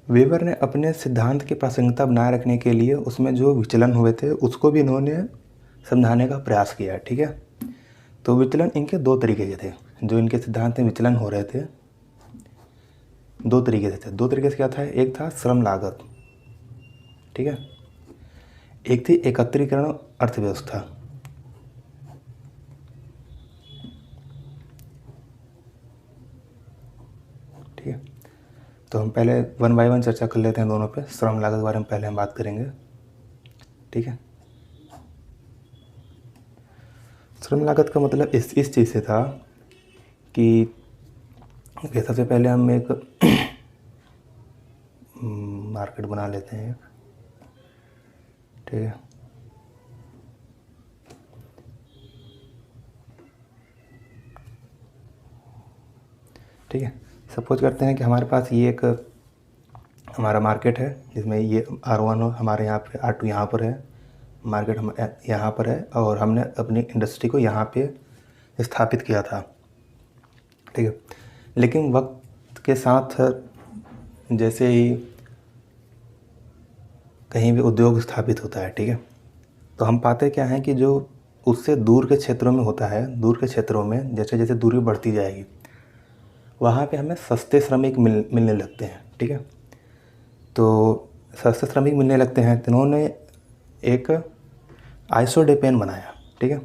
Weber ने अपने सिद्धांत की प्रासंगिकता बनाए रखने के लिए उसमें जो विचलन हुए थे उसको भी इन्होंने समझाने का प्रयास किया, ठीक है। तो विचलन इनके दो तरीके के थे, जो इनके सिद्धांत में विचलन हो रहे थे दो तरीके से थे। दो तरीके से क्या था, एक था श्रम लागत, ठीक है, एक थी एकत्रीकरण अर्थव्यवस्था। ठीक है, तो हम पहले वन बाय वन चर्चा कर लेते हैं दोनों पे। श्रम लागत के बारे में पहले हम बात करेंगे, ठीक है। श्रम लागत का मतलब इस चीज़ से था कि सबसे पहले हम एक मार्केट बना लेते हैं, ठीक है। ठीक है, सपोज करते हैं कि हमारे पास ये एक हमारा मार्केट है जिसमें ये R1 हमारे यहाँ पे, R2 यहाँ पर है, मार्केट हम यहाँ पर है, और हमने अपनी इंडस्ट्री को यहाँ पे स्थापित किया था, ठीक है। लेकिन वक्त के साथ जैसे ही कहीं भी उद्योग स्थापित होता है, ठीक है, तो हम पाते क्या हैं कि जो उससे दूर के क्षेत्रों में होता है, दूर के क्षेत्रों में जैसे जैसे दूरी बढ़ती जाएगी वहाँ पे हमें सस्ते श्रमिक मिलने लगते हैं, ठीक है। तो सस्ते श्रमिक मिलने लगते हैं, तो इन्होंने एक आइसोडेपेन बनाया, ठीक है।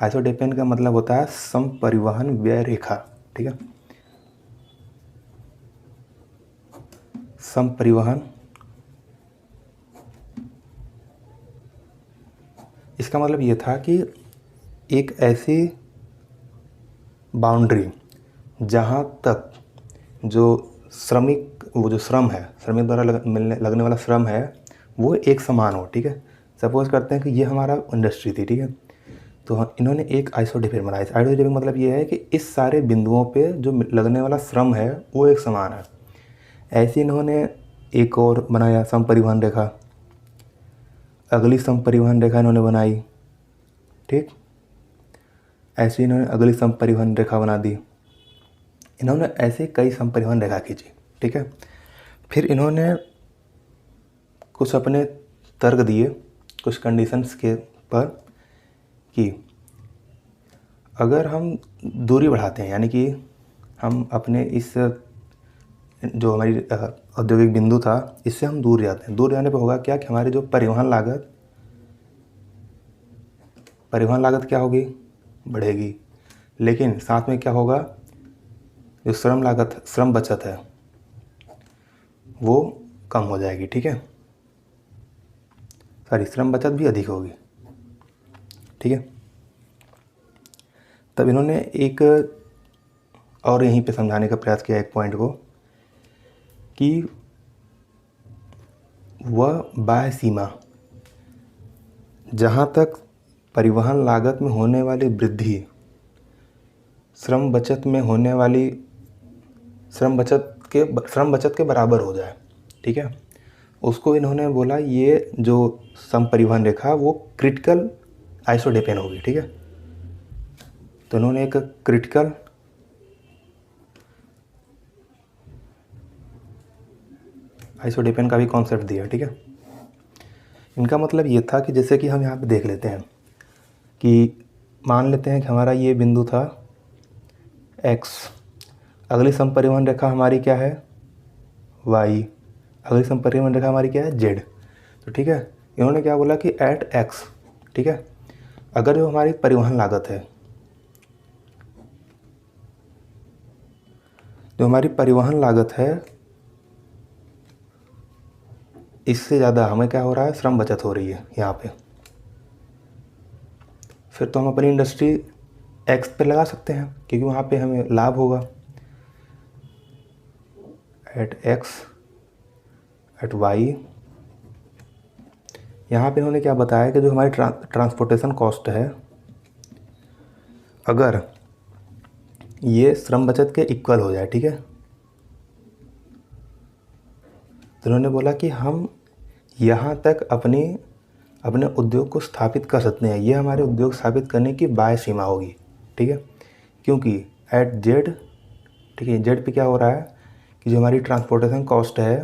आइसोडेपेन का मतलब होता है सम परिवहन व्यय रेखा, ठीक है। सम परिवहन, इसका मतलब ये था कि एक ऐसी बाउंड्री जहाँ तक जो श्रमिक, वो जो श्रम है, श्रमिक द्वारा लगने वाला श्रम है वो एक समान हो, ठीक है। सपोज करते हैं कि ये हमारा इंडस्ट्री थी, ठीक है, तो इन्होंने एक आइसोडेपेन बनाया। आइसोडेपेन मतलब ये है कि इस सारे बिंदुओं पे जो लगने वाला श्रम है वो एक समान है। ऐसे इन्होंने एक और बनाया सम परिवहन रेखा, अगली सम परिवहन रेखा इन्होंने बनाई, ठीक। ऐसे इन्होंने अगली सम परिवहन रेखा बना दी। इन्होंने ऐसे कई सम परिवहन रेखा खींची, ठीक है। फिर इन्होंने कुछ अपने तर्क दिए, कुछ कंडीशंस के पर, कि अगर हम दूरी बढ़ाते हैं, यानी कि हम अपने इस जो हमारी औद्योगिक बिंदु था इससे हम दूर जाते हैं, दूर जाने पर होगा क्या कि हमारी जो परिवहन लागत क्या होगी, बढ़ेगी। लेकिन साथ में क्या होगा, जो श्रम बचत है वो कम हो जाएगी, ठीक है। सॉरी, श्रम बचत भी अधिक होगी, ठीक है। तब इन्होंने एक और यहीं पे समझाने का प्रयास किया एक पॉइंट को, कि वह बाह्य सीमा, जहाँ तक परिवहन लागत में होने वाली वृद्धि श्रम बचत के बराबर हो जाए, ठीक है, उसको इन्होंने बोला ये जो सम परिवहन रेखा वो क्रिटिकल आइसोडेपेन होगी, ठीक है। तो इन्होंने एक क्रिटिकल आइसोडेपेन का भी कॉन्सेप्ट दिया, ठीक है। इनका मतलब ये था कि जैसे कि हम यहाँ पे देख लेते हैं कि मान लेते हैं कि हमारा ये बिंदु था x, अगली सम परिवहन रेखा हमारी क्या है y, अगली सम परिवहन रेखा हमारी क्या है z। तो ठीक है, इन्होंने क्या बोला कि एट x, ठीक है, अगर जो हमारी परिवहन लागत है, जो हमारी परिवहन लागत है इससे ज़्यादा हमें क्या हो रहा है, श्रम बचत हो रही है यहाँ पे, फिर तो हम अपनी इंडस्ट्री x पे लगा सकते हैं क्योंकि वहाँ पे हमें लाभ होगा। एट x एट y, यहाँ पे इन्होंने क्या बताया कि जो हमारी ट्रांसपोर्टेशन कॉस्ट है, अगर ये श्रम बचत के इक्वल हो जाए, ठीक है, तो इन्होंने बोला कि हम यहाँ तक अपने उद्योग को स्थापित कर सकते हैं। ये हमारे उद्योग स्थापित करने की बाह्य सीमा होगी, ठीक है, क्योंकि एट जेड, ठीक है, जेड पे क्या हो रहा है कि जो हमारी ट्रांसपोर्टेशन कॉस्ट है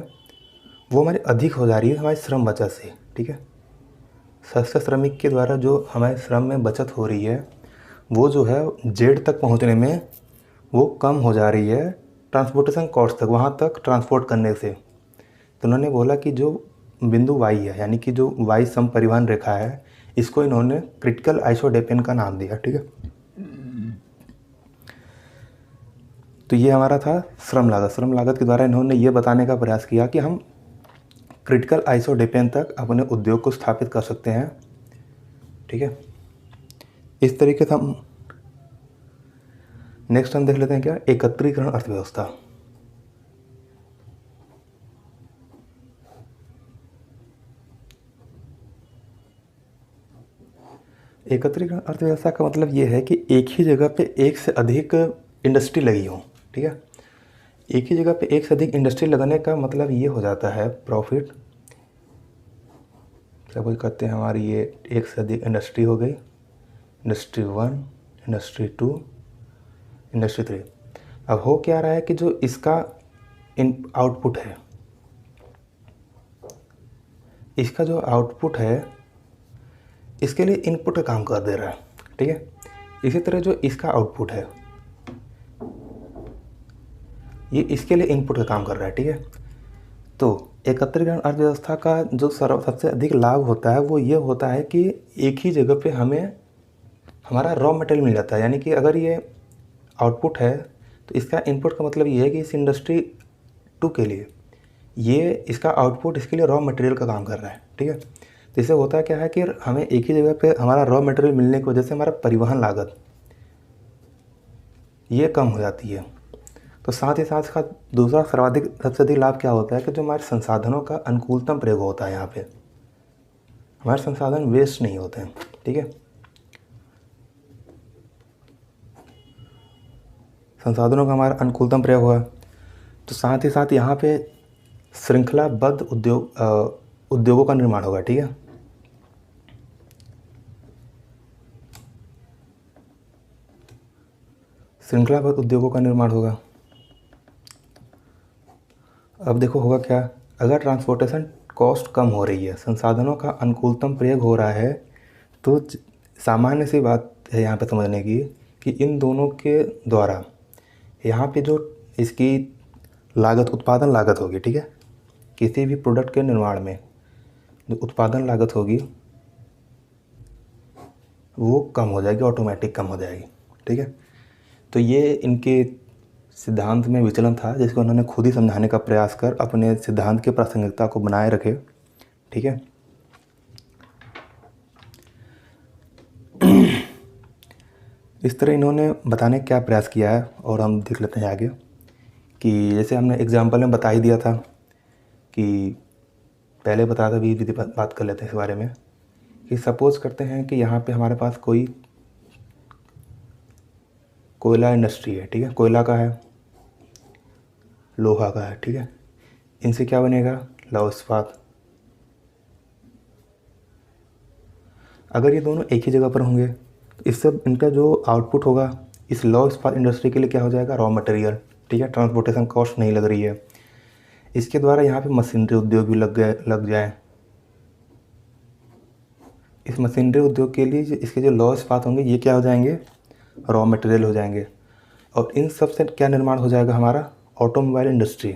वो हमारी अधिक हो जा रही है हमारी श्रम बचत से, ठीक है। सस्ते श्रमिक के द्वारा जो हमारे श्रम में बचत हो रही है वो जो है जेड तक पहुंचने में वो कम हो जा रही है ट्रांसपोर्टेशन कॉस्ट तक, वहाँ तक ट्रांसपोर्ट करने से। तो उन्होंने बोला कि जो बिंदु वाई है, यानी कि जो वाई सम परिवहन रेखा है, इसको इन्होंने क्रिटिकल आइसोडेपेन का नाम दिया, ठीक है। तो ये हमारा था श्रम लागत। श्रम लागत के द्वारा इन्होंने ये बताने का प्रयास किया कि हम क्रिटिकल आइसोडेपेन तक अपने उद्योग को स्थापित कर सकते हैं, ठीक है। इस तरीके से हम नेक्स्ट हम देख लेते हैं क्या, एकत्रीकरण अर्थव्यवस्था। एकत्रीकरण अर्थव्यवस्था का मतलब ये है कि एक ही जगह पे एक से अधिक इंडस्ट्री लगी हो, ठीक है। एक ही जगह पे एक से अधिक इंडस्ट्री लगने का मतलब ये हो जाता है प्रॉफिट। सपोज करते हैं हमारी ये एक से अधिक इंडस्ट्री हो गई, इंडस्ट्री 1, इंडस्ट्री 2, इंडस्ट्री 3। अब हो क्या रहा है कि जो इसका इन आउटपुट है, इसका जो आउटपुट है इसके लिए इनपुट का काम कर दे रहा है, ठीक है। इसी तरह जो इसका आउटपुट है ये इसके लिए इनपुट का काम कर रहा है, ठीक है। तो एकत्रीकरण अर्थव्यवस्था का जो सबसे अधिक लाभ होता है वो ये होता है कि एक ही जगह पे हमें हमारा रॉ मटेरियल मिल जाता है। यानी कि अगर ये आउटपुट है तो इसका इनपुट का मतलब ये है कि इस इंडस्ट्री 2 के लिए ये इसका आउटपुट इसके लिए रॉ मटेरियल का काम कर रहा है, ठीक है। तो इससे होता क्या है कि हमें एक ही जगह पे हमारा रॉ मटेरियल मिलने की वजह से हमारा परिवहन लागत ये कम हो जाती है। तो साथ ही साथ इसका दूसरा सबसे अधिक लाभ क्या होता है कि जो हमारे संसाधनों का अनुकूलतम प्रयोग होता है, यहाँ पे हमारे संसाधन वेस्ट नहीं होते हैं, ठीक है। संसाधनों का हमारा अनुकूलतम प्रयोग हुआ, तो साथ ही साथ यहाँ पे श्रृंखलाबद्ध उद्योगों का निर्माण होगा, ठीक है। श्रृंखलाबद्ध उद्योगों का निर्माण होगा। अब देखो होगा क्या, अगर ट्रांसपोर्टेशन कॉस्ट कम हो रही है, संसाधनों का अनुकूलतम प्रयोग हो रहा है, तो सामान्य सी बात है यहाँ पे समझने की कि इन दोनों के द्वारा यहाँ पे जो इसकी लागत, उत्पादन लागत होगी, ठीक है। किसी भी प्रोडक्ट के निर्माण में जो उत्पादन लागत होगी वो कम हो जाएगी, ऑटोमेटिक कम हो जाएगी, ठीक है। तो ये इनके सिद्धांत में विचलन था जिसको उन्होंने खुद ही समझाने का प्रयास कर अपने सिद्धांत की प्रासंगिकता को बनाए रखे, ठीक है। इस तरह इन्होंने बताने का क्या प्रयास किया है और हम देख लेते हैं आगे कि जैसे हमने एग्जाम्पल में बता ही दिया था कि पहले बताया था, भी बात कर लेते हैं इस बारे में कि सपोज़ करते हैं कि यहाँ पे हमारे पास कोई कोयला इंडस्ट्री है, ठीक है। कोयला का है, लोहा का है, ठीक है। इनसे क्या बनेगा, लौह इस्पात। अगर ये दोनों एक ही जगह पर होंगे तो इससे इनका जो आउटपुट होगा इस लौह इस्पात इंडस्ट्री के लिए क्या हो जाएगा, रॉ मटेरियल, ठीक है। ट्रांसपोर्टेशन कॉस्ट नहीं लग रही है, इसके द्वारा यहाँ पे मशीनरी उद्योग भी लग जाए। इस मशीनरी उद्योग के लिए इसके जो लौह इस्पात होंगे ये क्या हो जाएंगे, रॉ मटेरियल हो जाएंगे। और इन सब से क्या निर्माण हो जाएगा, हमारा ऑटोमोबाइल इंडस्ट्री।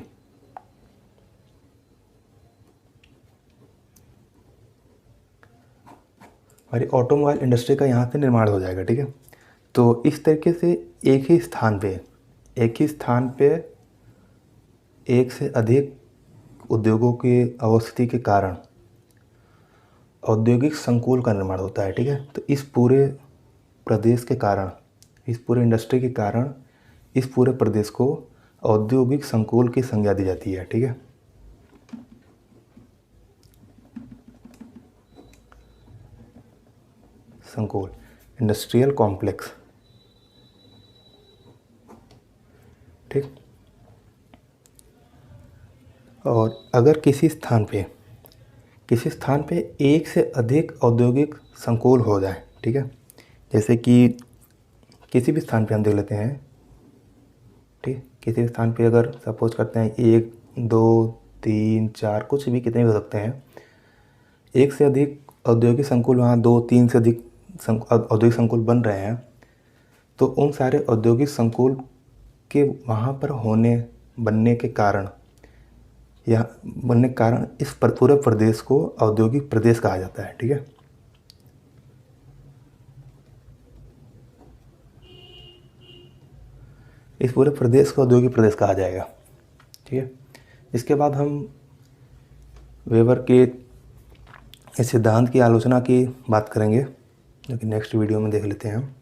हमारी ऑटोमोबाइल इंडस्ट्री का यहाँ से निर्माण हो जाएगा, ठीक है। तो इस तरीके से एक ही स्थान पे एक से अधिक उद्योगों की अवस्थिति के कारण औद्योगिक संकुल का निर्माण होता है, ठीक है। तो इस पूरे प्रदेश के कारण, इस पूरे इंडस्ट्री के कारण इस पूरे प्रदेश को औद्योगिक संकुल की संज्ञा दी जाती है, ठीक है। संकुल, इंडस्ट्रियल कॉम्प्लेक्स, ठीक। और अगर किसी स्थान पे एक से अधिक औद्योगिक संकुल हो जाए, ठीक है। जैसे कि किसी भी स्थान पे हम देख लेते हैं, ठीक। किसी भी स्थान पे अगर सपोज करते हैं 1, 2, 3 4 कुछ भी, कितने भी हो सकते हैं। एक से अधिक औद्योगिक संकुल वहाँ 2-3 से अधिक औद्योगिक संकुल बन रहे हैं, तो उन सारे औद्योगिक संकुल के वहाँ पर बनने के कारण इस पूरे प्रदेश को औद्योगिक प्रदेश कहा जाता है। ठीक है, इस पूरे प्रदेश को औद्योगिक प्रदेश कहा जाएगा। ठीक है, इसके बाद हम वेबर के इस सिद्धांत की आलोचना की बात करेंगे, जो कि नेक्स्ट वीडियो में देख लेते हैं हम।